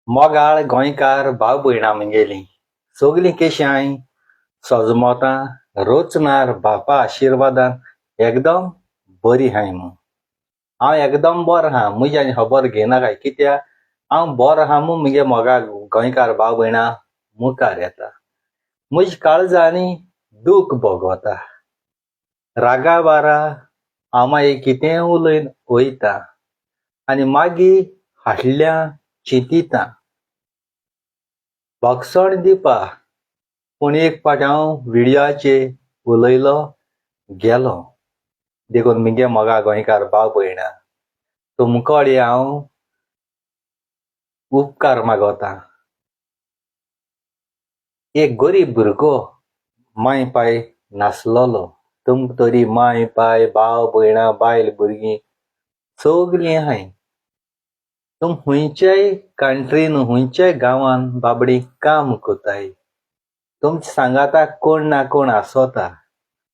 मोगाळ गोंयकार भाव भयणां म्हगेलीं सगलीं केशांय सोजमोतां रोचनार बापा आशिर्वादान एकदम बरी हाय म्हूण हांव एकदम बरो आहा म्हजी आनी खबर घेयनाकाय कित्याक हांव बरो आहा म्हूण म्हगे मोगा गोंयकार भाव भयणां मुखार येता. म्हजी काळजांनी दूख भोगवता रागा बारा हांव मागीर कितेंय उलयन वयता आनी मागीर फाटल्यान चिंतिता भोगसण दिवपा पूण एक फावट हांव व्हिडियोचेर उलयलो गेलो देखून म्हगे मोगा गोंयकार भाव भयणां तुमकोडे हांव उपकार मागोतां. एक गरीब भुरगो माय पाय नासलोलो तुमकां तरी माय पाय भाव भयणां बायल भुरगीं सगलीं आहाय. तुम हुंयच्याय कंट्रीन हुंयच्याय गांवांत बाबडी काम कोताय. तुमच्या सांगाता कोण ना कोण आसोता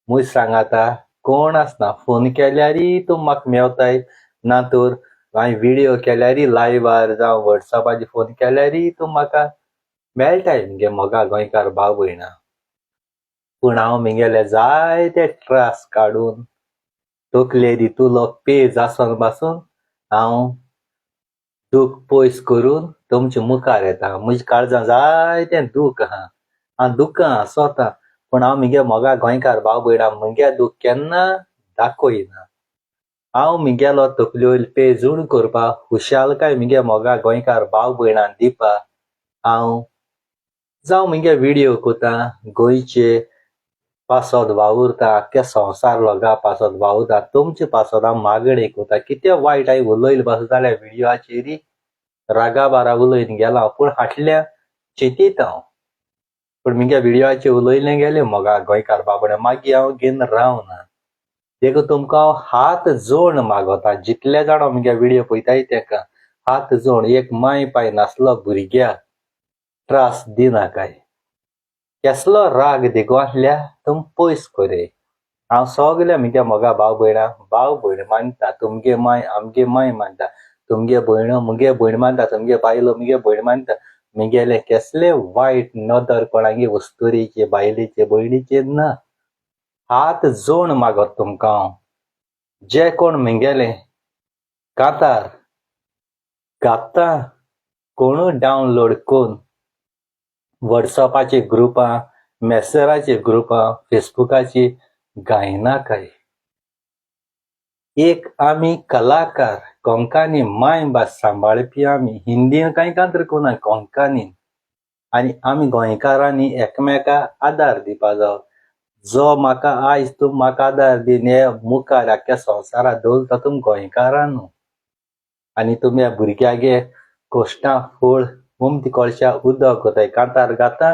म्हूज सांगाता कोण आसना फोन केल्यारय तुम म्हाका मेवताय ना तर हांवें व्हिडियो केल्यारय लायव्हार जावं वॉट्सॅपाचेर फोन केल्यारय तुम म्हाका मेळटाय म्हगे मोगा गोंयकार भाव भयणां. पूण हांव म्हगेले जायते त्रास काडून तकलेर दितुलो पेज आसून पासून हांव दूख पयस करून तुमच्या मुखार येता. म्हज्या काळजांत जायतें दूख आहा हांव दुखां स्वता पूण हांव म्हगे मोगा गोंयकार भाव भयणां म्हगे दूख केन्ना दाखयना. हांव म्हगेलो तकले वयलो पेज उण करपाक खुशालकाय म्हगे मोगा गोंयकार भाव भयणां दिवपाक हांव जावं म्हगे व्हिडियो कोतां गोंयचे पासत वावुरता आख्ख्या संवसार लोकां पासत वावुरता तुमचे पासत हांव मागणी कोतां. कितें वायट हांवें उलयलें पासून जाल्यार व्हिडियोचेरय रागा बारा उलयन गेलां पूण फाटल्यान चिंतीत हांव पूण म्हगे व्हिडियोचेर उलयलें गेलें मोगा गोंयकार भाव भयणां मागीर हांव घेवन रावना. देखून तुमकां हांव हात जोड मागोतां जितले जाण म्हगे व्हिडियो पळयताय तेका हात जोड एक माय पाय नासलो भुरग्याक त्रास दिनाकाय. केसलो राग देखून आसल्यार तुम पयस कोराय. हांव सगल्या म्हगे मोगा भाव भयणां भाव भयण मानता. तुमगे माय आमगे माय मानता. तुमगे भयणो म्हगे भयण मानता. तुमगे बायलो म्हगे भयण मानता. म्हगेले केसले वायट नदर कोणागे वस्तुरीचे बायलेचे भयणीचेर ना. हात जोड मागोत तुमकां हांव जे कोण म्हगेले कांतार घाता कोणूय डावनलोड कोन्न वॉट्सॅपाचे ग्रुपां मेसेराचे ग्रुपां फेसबुकाचेर घायनाकाय. एक आमी कलाकार कोंकणी माय भास सांबाळपी आमी हिंदीन कांय कांतर कोना कोंकणीन आनी आमी गोंयकारांनी एकामेकाक आदार दिवपा जावो. जो म्हाका आयज तूं म्हाका आदार दिन हे मुखार आख्ख्या संवसाराक दवरता तुम गोंयकारां न्हू आनी तुमी ह्या भुरग्यागे कोश्टां फळ उमथ्या कळशा उदक कोताय कांतार घाता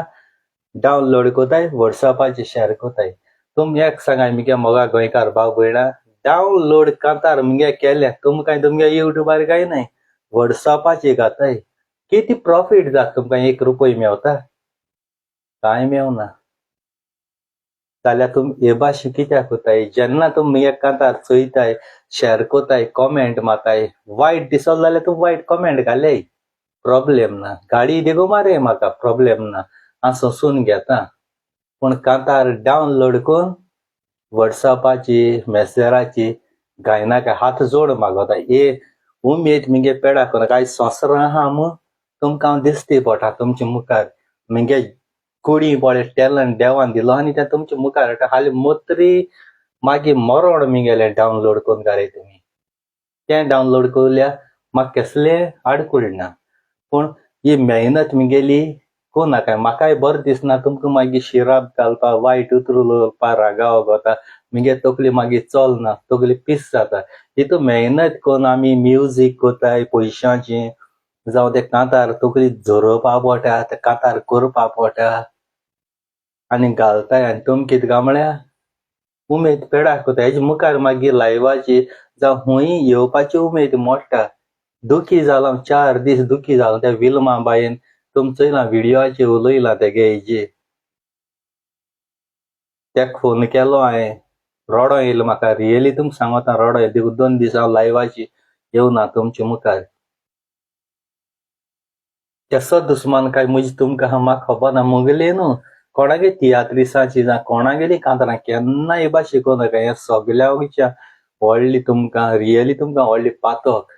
डावनलोड कोताय वॉट्सॅपाचेर शेअर कोताय. तुम एक सांगाय म्हगे मोगा गोंयकार भाव भयणां डावनलोड कांतार म्हगे केले तुमकां तुमगे युट्यूबार काय नाय वॉट्सॅपाचेर घाताय कितें प्रॉफिट जाता तुमकां एक रुपय मेवता कांय मेवना. जाल्यार तुम हे भाशेन कित्याक कोताय जेन्ना तुम म्हगे कांतार चोयताय शेअर कोताय कॉमेंट मारताय वायट दिसलो जाल्यार तुम वायट कॉमेंट घाल्याय प्रॉब्लेम ना. गाडी देगो मारय म्हाका प्रॉब्लेम ना हांव सोंसून घेता. पूण कांतार डावनलोड कोन्न वॉट्सॅपाचेर मेसेराचेर घायनाका. हात जोड मागोता. हे उमेद म्हगे पेडा कोनाका आयज सोंसरां आहा म्हूण तुमकां हांव दिसती पडटा तुमच्या मुखार म्हगे कुडी पळय टॅलंट देवान दिलो आनी तें तुमच्या मुखार हाडटा. हालीं मोत्री मागीर मरोण म्हगेलें डावनलोड कोन्न घालय तुमी तें डावनलोड कोरल्यार म्हाका केसलें आडखळ ना. पूण ही मेहनत म्हगेली कोनाकाय म्हाकाय बरें दिसना तुमकां मागीर शिराप घालपाक वायट उतर उलोवपाक रागाव कोता म्हगे तकली मागीर चलना तकली पीस जाता. हितून मेहनत कोन्न आमी म्युजीक कोताय पयशांचें जावं ते कांतार तकली झरोवपा पडटा ते कांतार करपा पडटा आनी घालताय आनी तुम कितें काय म्हळ्यार उमेद पेडा कोताय. हेजे मुखार मागीर लायव्हाचेर जावं खूंय येवपाची उमेद मोडटा. दुखी जालां 4 दीस दुखी जालां त्या विल्मा बायेन तुम चोयलां व्हिडियोचेर उलयलां तेगे हेजेर तेका फोन केलो हांवें रडो येयलो म्हाका रियली तुमकां सांगोता रडो येयलो देखून 2 दीस हांव लायव्हाचेर येवना तुमच्या मुखार. केसो दुस्मान काय म्हणजे तुमकां म्हाका खबर ना मुगेले न्हू कोणागे तियात्रिसांची जावं कोणागेली कांतरां केन्ना इबा शिकोवनाका हें सगळ्याच्या व्हडली तुमकां रियली तुमकां व्हडली पातक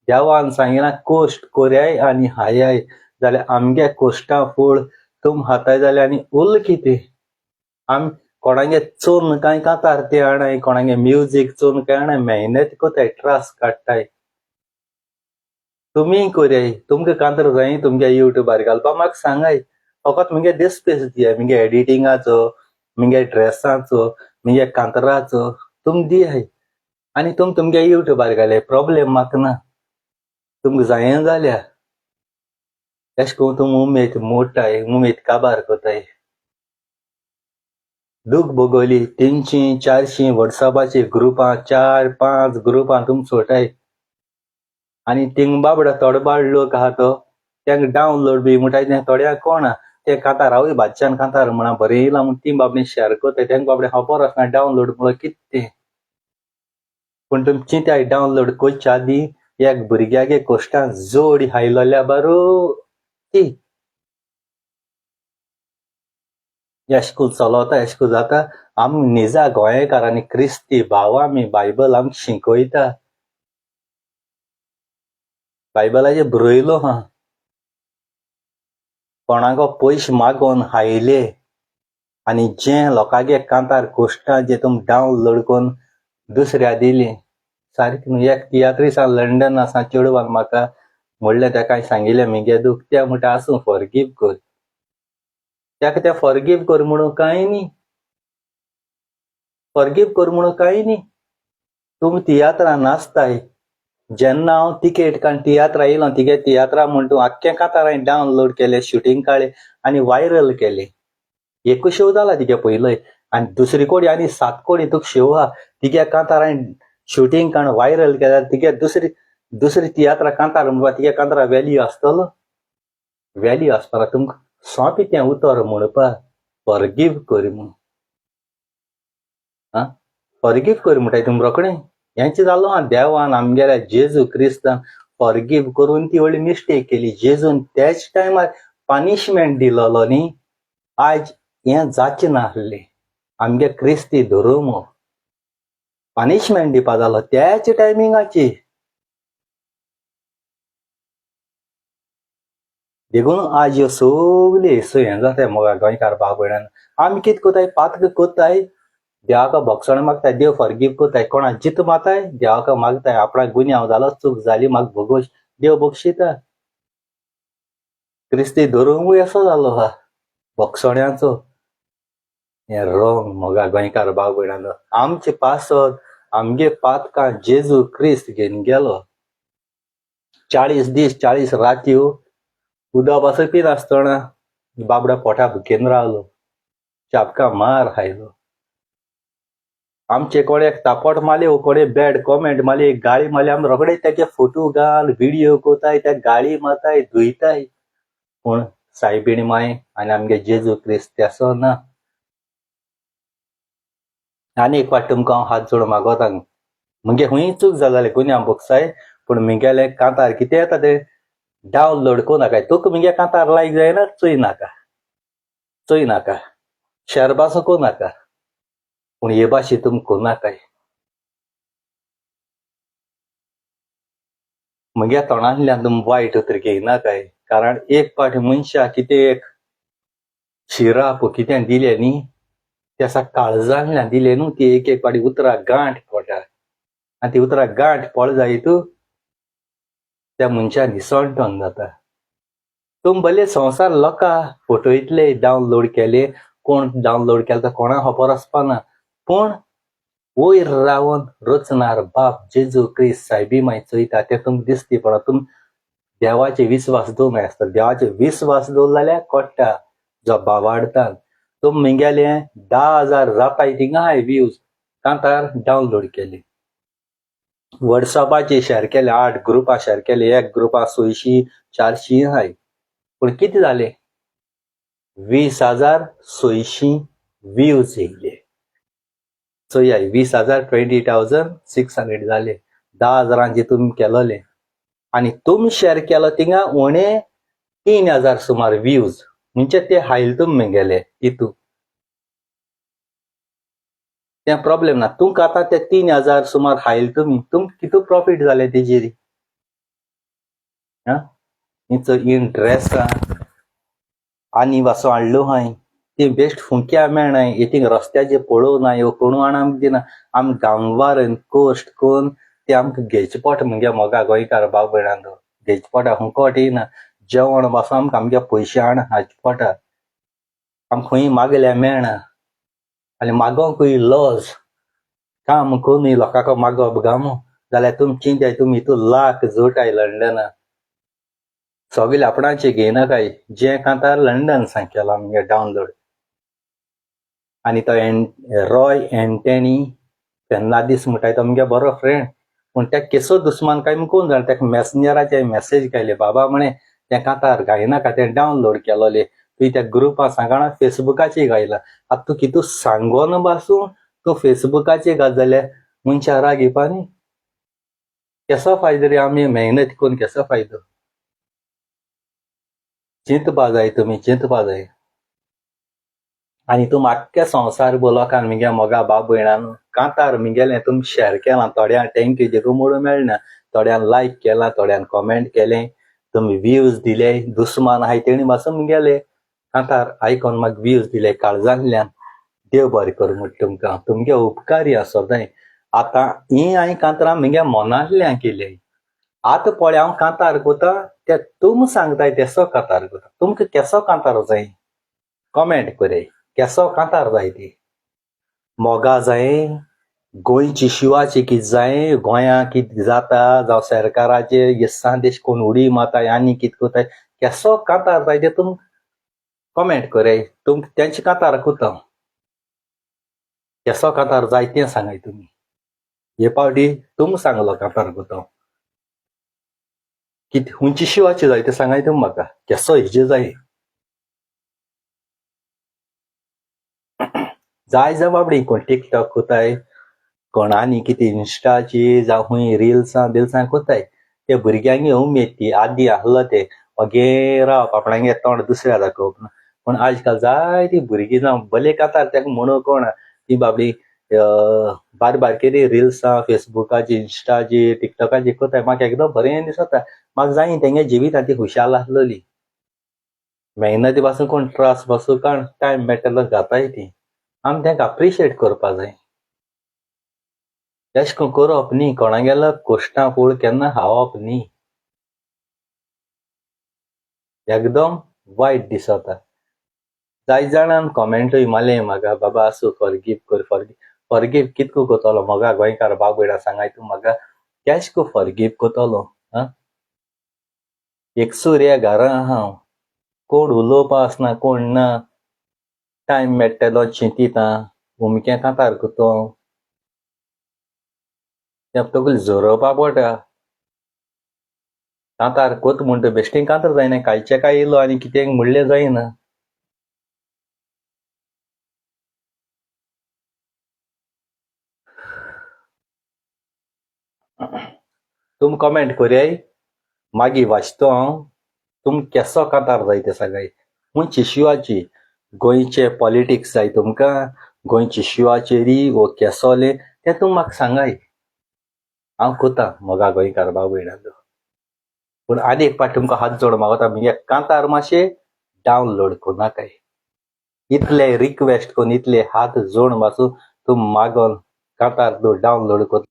देवान सांगिना कोश्ट कोऱ्याय आनी हायाय जाल्यार आमगे कोश्टां फूड तुम हाताय जाल्यार आनी उरला कितें आमी कोणागे चोरून कांय कांतार ते हाडाय कोणागे म्युजीक चोरून कांय हाडाय मेहनत कोताय त्रास काडटाय तुमी कोऱ्याय तुमकां कांतर जाय तुमगे युट्यूबार घालपा म्हाका सांगाय फकत मुगे दिसपेस दियाय मुगे एडिटिंगाचो मुगे ड्रेसाचो मुगे कांतराचो तुम दियाय आनी तुमगे युट्यूबार घाल्याय प्रॉब्लेम म्हाका ना तुमकां जाय जाल्यार अशें करून तुम उमेद मोडटाय उमेद काबार कोताय दूख भोगोली 300-400 व्हॉट्सअपाचे ग्रुपां 4-5 ग्रुपां तुम सोटाय आनी थिंग बाबडा तोडबाड लोक आहा तो तेंक डावनलोड बी म्हणटाय ते थोड्यांक कोणा ते कांतार हांवूय भाजच्यान कांतार म्हणा बरें येयला म्हण ती बाबडे शेअर कोताय तेंक बाबडे खबर आसना डावनलोड म्हणून कितें तें पूण तुमी चिंत्याय डावनलोड करच्या आदीं एक भुरग्यागे कोश्टां जोड हायलोल्या बारो ती अशें करून चलता अशें करून जाता आमी निजा गोंयकार आनी क्रिस्ती भाव आमी बायबल आमकां शिकयता बायबलाचे बरयलो हा कोणाको पयशे मागोन हायले आनी जे लोकांगे कांतार कोश्टां जे तुम डावनलोड करून दुसऱ्या दिली सारकें न्हू एक तियात्रिसान लंडन आसा चेडवान म्हाका म्हणलें तेका सांगिल्लें मुगे दूख त्या म्हणटा आसूं फॉरगिव कर तेका तें फॉरगिव कर म्हणून कांय न्ही फॉरगिव कर म्हणून कांय न्ही तुमी तियात्रां नाचताय जेन्ना हांव तिकेट काडून तियात्रा येयलो तिगे तियात्रा म्हण तूं आख्खें कांतार हांवें डावनलोड केलें शुटींग काडलें आनी व्हायरल केलें एकूच शो जाला तिगे पयलय आनी दुसरी कोडी आनी 7 कोडी तुका शो आहा तिगे कांतार हांवें शुटींग काडून व्हायरल केल्यार तिगे दुसरी तियात्रा कांतार म्हणपा तिगे कांतारा व्हॅल्यू आसतलो व्हॅल्यू आसपाना तुमकां सोंपें तें उतर म्हणपा फॉरगिव कर म्हूण फॉरगिव कर म्हणटाय तुमी रोखडें हेंचें जालो हा देवान आमगेल्या जेजू क्रिस्तान फॉरगिव करून ती व्हडली मिस्टेक केली जेजून त्याच टायमार पनिशमेंट दिलोलो न्ही आज हें जाचें नासलें आमगे क्रिस्ती धर्म पनिशमेंट दिवपा जालो त्याच टायमिंगाचेर देखून आज ह्यो सगल्यो हें जाताय मोगा गोंयकार भाव भयणान आमी कितें कोताय पातक कोत्ताय देवाका भोगसण मागताय देव फॉरगिव कोताय कोणा जित माताय देवाका मागताय आपणाक गुन्यांव जालो चूक जाली म्हाका भोगोश देव बक्षिता क्रिस्ती धर्मूय असो जालो हा भोगसण्याचो हें रोंग मोगा गोंयकार भाव भयणानो आमचे पासत आमगे पातकां जेजू क्रिस्त घेवन गेलो 40 दीस 40 रात्यो उदक बसपी नासतना बाबडा पोटा भुकेन रावलो चाबका मार खायलो आमचे कोणेक तापट मारले कोणे बॅड कॉमेंट मारली गाळी मारली आमी रोखडे तेगे फोटो घाल व्हिडिओ कोताय त्या गाळी मारताय धुयताय पूण सायबीण माय आनी आमगे जेजू क्रिस्त तेसो ना आनी एक फावट तुमकां हांव हात जोडून मागोता मुगे खूंय चूक जाली गुन्यांव भोगसाय पूण मुगेलें कांतार कितें येता तें डावनलोड कोनाकाय तुका मुगे कांतार लायक जायना चोय नाका शेअर पासून कोनाका पूण हे भाशे तुमी कोनाकाय मुगे तोंडांतल्यान तुमी वायट उतर घेयनाकाय कारण एक फावटी मनशाक कितें एक शिराप कितें दिलें न्ही ते आसा काळजांतल्यान दिलें न्हू ती एक फावटी उतरां गांठ पडटा आनी ती उतरां गांठ पड जायत त्या मनशाक निसंटोन जाता तुम भले संवसार लोकां फोटो इतले डावनलोड केले कोण डावनलोड केला तो कोणा खबर आसपाना पूण वयर रावन रचणार बाप जेजू क्रिस्त सायबी माय चयता ते तुमकां दिसती पण तुम देवाचे विस्वास दवरूंक आसता देवाचे विस्वास दवरलो जाल्यार कोट्टा जो भावार्थान तुम मिंगेले 10,000 जाताय थिंगा हाय व्ह्यूज कांतार डावनलोड केले व्हॉट्सअपाचेर शेअर केले 8 ग्रुपां शेअर केले एक ग्रुपां 600-400 हाय पूण कितें जालें 20,600 व्ह्यूज येयले चोयाय 20,000 20,600 जाले 10,000 तुमी केलोले आनी तुमी शेअर केलो थिंगा उणे 3,000 सुमार व्ह्यूज म्हणजे ते हायल तुमगेले तितू ते प्रॉब्लेम ना तुमकां आतां ते 3,000 सुमार हायल तुमकां कितू प्रॉफिट जाले तेजेर हिचो इंट्रेस्ट आनी वासो हाडलो हांय ती बेस्ट फुंक्या मेळनाय इतींग रस्त्याचेर पळोव ना ह्यो कोणू आनी आमकां दिना आमी गांवार कोस्ट कोन्न ते आमकां घेवचे पडटा मुगे मोगा गोंयकार भाव भयणांनो घेवचे पडटा हुंकोट येयना जेवण वासो आमकां आमगे पयशे हाडून हाडचे पडटा आमकां खंय मागल्यार मेळना आनी मागोंकूय लॉस काम करून लोकांक मागप गामो जाल्यार तुमी चिंताय तुमी हितून लाख जोडटाय लंडना सगळे आपणाचे घेयनाकाय जे कांतार लंडन सांगकेला आमगे डावनलोड आनी तो रॉय एंटनी फेर्नांदीस म्हणटाय तो आमगे बरो फ्रेंड पूण त्या केसो दुस्मान काय कोण जाणा ताका मॅसेंजराचेर मेसेज घायले बाबा म्हणे ते कांतार घायनाका ते डावनलोड केलोले तुवें त्या ग्रुपार सांगना फेसबुकाचेर घायला आतां तूं कितू सांगोन पासून तूं फेसबुकाचेर घात जाल्यार मनशां राग येवपा न्ही केसो फायदो रे आमी मेहनत करून केसो फायदो चिंतपा जाय तुमी चिंतपा जाय आनी तुम आख्ख्या संवसार लोकांक मुगे मोगा भाव भयणांनो कांतार मुगेलें तुमी शेअर केलां थोड्यां थँक्यू देखून म्हणूं मेळना थोड्यान लायक केलां थोड्यान कॉमेंट केलें तुमी व्ह्यूज दिले दुस्मान आहाय तेणी पासून मुगेले कांतार आयकोन म्हाका व्ह्यूज दिले काळजांतल्यान देव बरें करूं म्हणटा तुमकां तुमगे उपकार हे आसो जाय आतां ही हांवें कांतारां मुगे मोनांतल्यान केली आतां पळय हांव कांतार कोतां ते तुमी सांगताय तेसो कांतार कोतां तुमकां केसो कांतार जाय कॉमेंट कराय केसो कांतार जाय ती मोगा जाय गोंयची शिवाची कितें जाय गोंयां कितें जाता जावं सरकाराचे हे संदेश कोण उडी मारताय आनी कितें कोताय केसो कांतार जाय ते तुमी कॉमेंट कराय तुमकां तेंचे कांतार कोतां केसो कांतार जाय तें सांगाय तुमी हे पावटी तुमी सांगलो कांतार कोतां कितें हुंची शिवाची जाय तें सांगाय तुमी म्हाका केसो हेजे जाय जाय जाय बाबडी कोण टिकटॉक कोताय कोण आनी कितें इन्स्टाची जावं खूंय रिल्सां कोताय ते भुरग्यांगे उमेद ती आदी आहलो ते ओगे रावप आपणागे तोंड दुसऱ्या दाखोवप पूण आजकाल जायतीं भुरगीं जावं भले कांतार तेका म्हणू कोण ती बाबडी बारकेली रिल्सां फेसबुकाची इन्स्टाची टिकटॉकाची कोताय म्हाका एकदम बरें दिसता म्हाका जाय तेंगे जिवितांत ती खुशाल आसलोली मेहनती पासून कोण त्रास पासून कोण टायम मेळटलो घाताय ती आमी तेंका अप्रिशिएट करपा जाय तेश कोन करप न्ही कोणागेलो कोश्टां फूल केन्ना खावप न्ही एकदम वायट दिसता जाय जाणांन कॉमेंटूय मारलें म्हाका बाबा आसूं फॉरगीव कर फॉरगीव कितको कोतलो मोगा गोंयकार भाव भयणां सांगाय तूं म्हाका केश को फॉरगीव कोतलो एकसूर ह्या घरां हांव कोण उलोवपा आसना कोण ना टायम मेळटलो चिंतितां उमकें कांतार कोतो तें तकली जोरोवपा पडटा कांतार कोत म्हणटा बेश्टें कांतार जायना कांयचे काय येयलो आनी कितें म्हणलें जायना तुमी कॉमेंट कोराय मागीर वाचतो हांव तुमी केसो कांतार जाय तें सांगाय खुंयची शिवाची गोंयचे पॉलिटिक्स जाय तुमकां गोंयची शिवाचेरी वो केसोले तें तुमी म्हाका सांगाय हांव कोतां मोगा गोंयकार भाव भयणांनो पूण आनी एक पाट तुमकां हात जोड मागता मुगे कांतार मातशें डावनलोड कोरनाकाय इतले रिक्वेस्ट कोन्न इतले हात जोड पासून तुमी मागोन कांतार डावनलोड कोता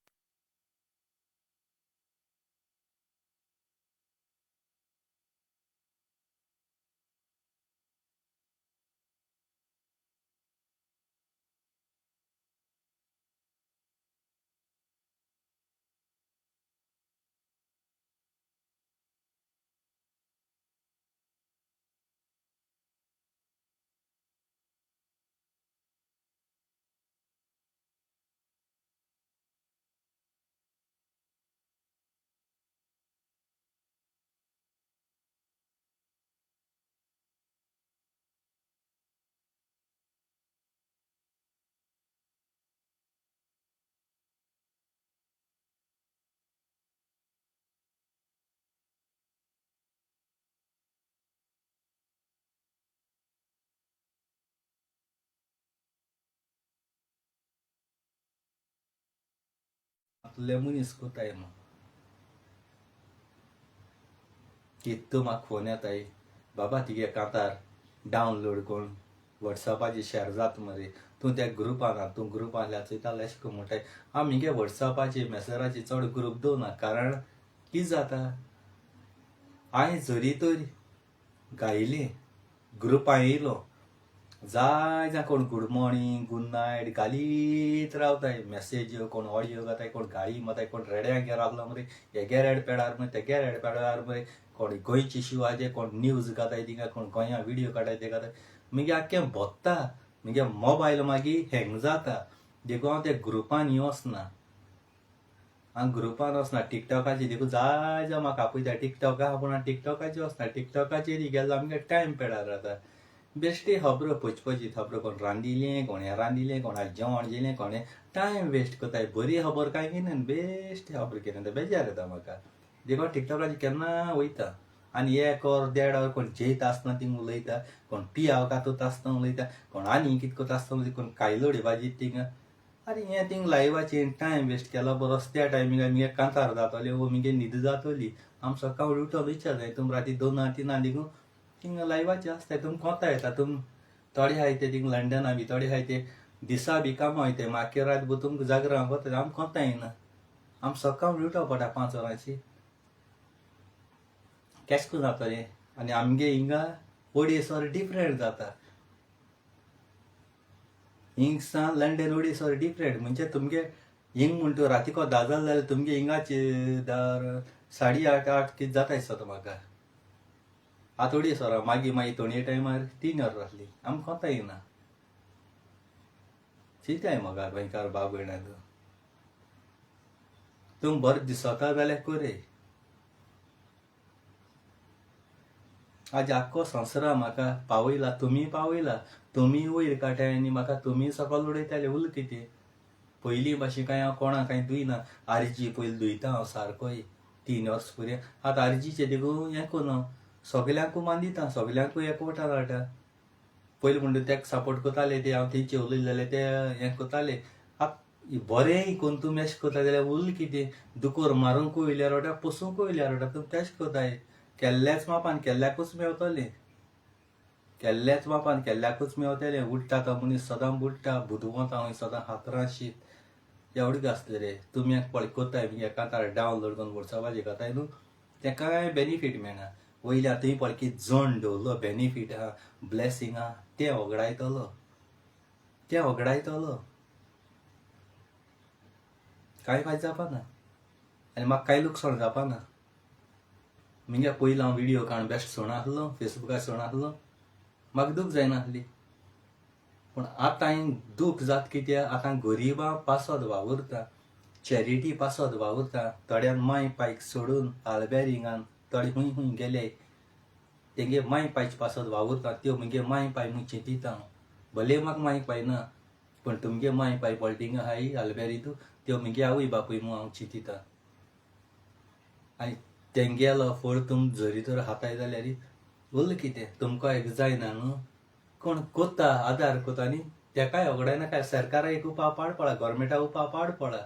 घरांतले मनीस कोताय मग कितू म्हाका फोन येताय बाबा तिगे कांतार डावनलोड करून वॉट्सॅपाचेर शेअर जाता मरे तूं त्या ग्रुपान तूं ग्रुप आहल्या चयतालो अशें करून म्हणटाय हांव म्हगे वॉट्सॅपाचेर मेसेजाचेर चड ग्रुप दवरना कारण कितें जाता हांवें जरी तर गायिल्लें ग्रुपां येयलो जाय जाय कोण गूड मॉर्निंग गूड नायट घालीत रावताय मेसेज कोण ऑडियो घाताय कोण गाळी माताय कोण रेड्याक रावला मरे हेगे रेड पॅडार मरे तेगे रेड पॅडार मरे कोण गोंयची शिवाचे कोण न्यूज घाताय थिंगा कोण गोंया व्हिडियो काडाय ते घाताय मगे आख्खें भोत्ता मगे मोबायल मागीर हँग जाता देखून हांव त्या ग्रुपान वचना हांव ग्रुपान वचना टिकटॉकाचेर देखून जाय जाय म्हाका आपयता टिकटॉका पूण हांव टिकटॉकाचेर वचना टिकटॉकाचेर गेलो आमगे टायम पॅडार जाता बेश्टे खबरो पचपची खबरो कोण रांदिलें कोणें रांदिलें कोणाक जेवण जेलें कोणें टायम वेस्ट कोताय बरी खबर कांय घेयना बेश्टे खबर कितें बेजार येता म्हाका देखून टिकटॉकाचेर केन्ना वयता आनी 1 वर 1.5 वर कोण जेयत आसतना थिंग उलयता कोण पियाव कातूत आसतना उलयता कोण आनी कितें कोता आसतना उलयता कोण कायलोडी भाजी थिंगा अरे हें थिंग लायव्हाचेर टायम वेस्ट केलो बरो त्या टायमिंगार मगे कांतार जातोली वो मगे न्हीद जातोली आम सकाळी उठोन विचार जाय तुम राती 2-3 देखून थिंग लायव्हाचें आसताय तुम कोता येता तुम थोडे आहाय ते थिंग लंडना बी थोडे आहाय ते दिसा बी कामां वयताय मागीर रात तुमकां जागरां कोता आम कोता येना आम सकाळी उठोवं पडटा 5 वरांचेर केश करून जातलें आनी आमगे हिंगा ओडेसर डिफरंट जाता हिंगसान लंडन ओडेसर डिफरंट म्हणजे तुमगे हिंग म्हण तूं राती को 10 जालें जाल्यार तुमगे हिंगाचे 8:30 कितें जाता दिसता म्हाका आतां ओडेसरा मागीर थोडे टायमार 3 वर जातली आमकां कोता येना चिंताय म्हाका गोंयकार भाव भयणां तुम बरें दिसता जाल्यार कोरे आज आख्खो संवसारा म्हाका पावयला तुमी वयर काटाय आनी म्हाका तुमी सकयल उडयताले उरलें कितें पयलीं भाशेन कांय हांव कोणाक कांय दुयना आरजी पयलीं दुयता हांव सारकोय 3 वर्स पर्यंत आतां आरजीचें देखून हें कोन्न सगल्यांकूय मान दिता सगल्यांकूय एकवटान हाडटा पयलीं म्हणटा तेका सपोर्ट कोताले ते हांव तेंचे उलयले जाल्यार ते हें कोताले बरें कोन्न तुमी अशें कोता जाल्यार उरलें कितें दुकोर मारूंक वयल्यार रोटा पसूंक वयल्यार रोटा तुमी तेशें कोताय केल्ल्याच मापान केल्ल्याकूच मेवतलें केल्ल्याच मापान केल्ल्याकूच मेवतलें उठटा तो मनीस सदां बुडटा बुदवता हांव सदां हातरां शीत एवढें आसलें रे तुमी पळय कोताय मगे कांतार डावनलोड करून वॉट्सॅपाचेर घाताय न्हू तेका कांय बेनिफीट मेळना वयल्यार तुवें पळय कितें जण दवरलो बेनिफीट आहा ब्लेसींग आहा तें वगडायतलो कांय फायदो जावपाना आनी म्हाका कांय लुकसाण जावपाना मगे पयलीं हांव व्हिडियो काडून बेश्ट सोण आसलो फेसबुकार सोण आसलो म्हाका दूख जायनासली पूण आतां हांवें दूख जाता कित्याक आतां गरिबां पासत वावुरता चॅरिटी पासत वावुरता थोड्यान माय पायक सोडून आल्बेरिंगान थोडे खूंय गेले तेंगे माय पायचे पासत वावुरता त्यो मगे माय पाय म्हूण चिंतिता हांव भले म्हाका माय पाय ना पूण तुमगे माय पाय पॉलिटिंग आहाय आल्बेरितू त्यो मगे आवय बापूय म्हूण हांव चिंतिता आनी तेंगेलो फळ तुम जरी तर हाताय जाल्यार उरलें कितें तुमकां एक जायना न्हू कोण कोत्ता आदार कोता आनी तेकाय वगडायना काय सरकारा एक उपाव पाड पडा गव्हर्मेंटा उपाव पाड पडा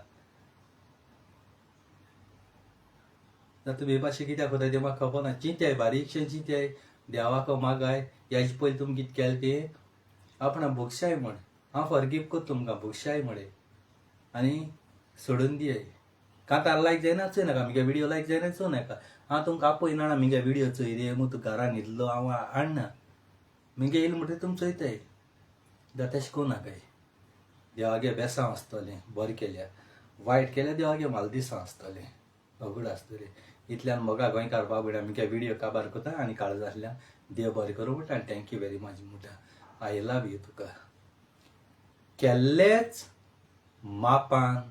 जाता बेभाशे कित्याक कोताय तें म्हाका खबर ना चिंत्याय बारीकशें चिंत्याय देवाको मागाय हेजे पयलीं तुमी कितें केलें तें आपणा भोगशाय म्हण हांव फॉरगिव कोत्ता तुमकां भोगशाय म्हणे आनी सोडून दियाय कांतार लायक जायना चोयनाका मगे विडियो लायक जायना चोवनाका हांव तुमकां आपयना मगे विडियो चोय रे तूं घरान न्हिदलो हांव हाडना मगे येयलो म्हणटकीर तुमी चोयताय जाता तशें कोनाकाय देवागे बेसांव आसतलें बरें केल्यार वायट केल्यार देवागे मालदिसां आसतलें अवघड आसता रे इतल्यान मोगा गोंयकार भाव भयणां मगे विडियो काबार कोता आनी काळज आसल्यान देव बरें करूं म्हणटा आनी थँक्यू वेरी मच म्हणटा आय लव यू तुका केल्लेच मापान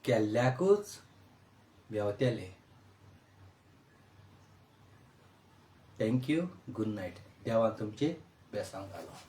केल्ल्याकूच मेवतलें थँक्यू गुड नायट देवान तुमचें बेसांव घालो